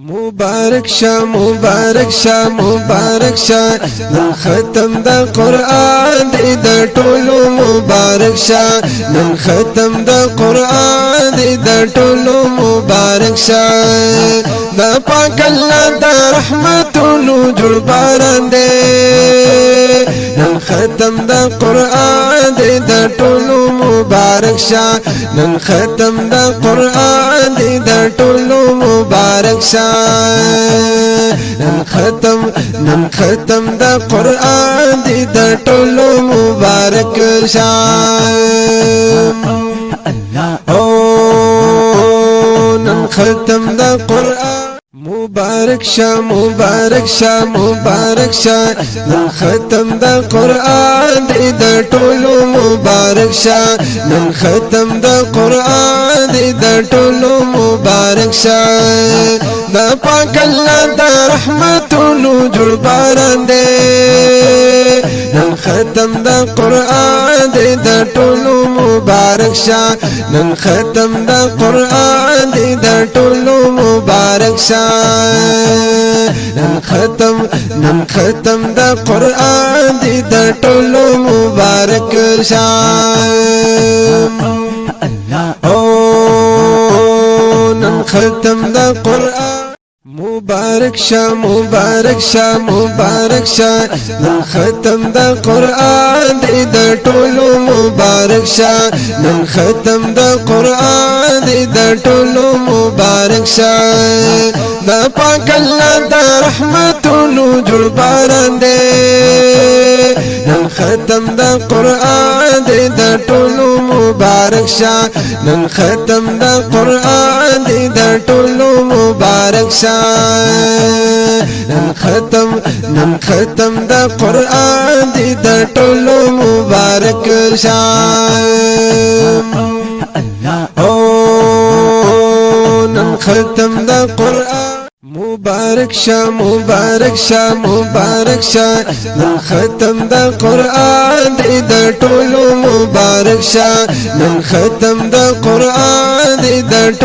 مبارک شاه مبارک شاه مبارک شاه نن ختم د قران د ټولو مبارک شاه نن ختم د قران د ټولو مبارک شاه د پاک الله د رحمتونو جوړ باران دی نن ختم د قران د ټولو مبارک شاه نن ختم د قران د ټولو مبارک شاه نن ختم د قران د ټولو مبارک شاه او نن ختم د قران مبارک شاه مبارک شاه مبارک شاه نن ختم د قران د ټولو مبارک شاه نن ختم د قران د ټولو مبارک شاه د پاک الله د رحمتونو جوړ باران دی نن ختم د قران د ټولو مبارک شاه نن ختم د قران د ټولو مبارک شاه نن ختم د قران د ټولو مبارک شاه او نن ختم د قران مبارک شاه مبارک شاه مبارک شاه نن ختم د قران د ټولو مبارک شاه نن ختم د قران د ټولو مبارک شاه د پاک الله د رحمتونو جوړ باران دی نن ختم د قران د ټولو مبارک شاه نن ختم د قران د ټولو مبارک شاه نن ختم د قران د ټولو مبارک شاه او نن ختم د قران مبارک شاه مبارک شاه مبارک شاه نن ختم د قران د ټولو مبارک شاه نن ختم د قران د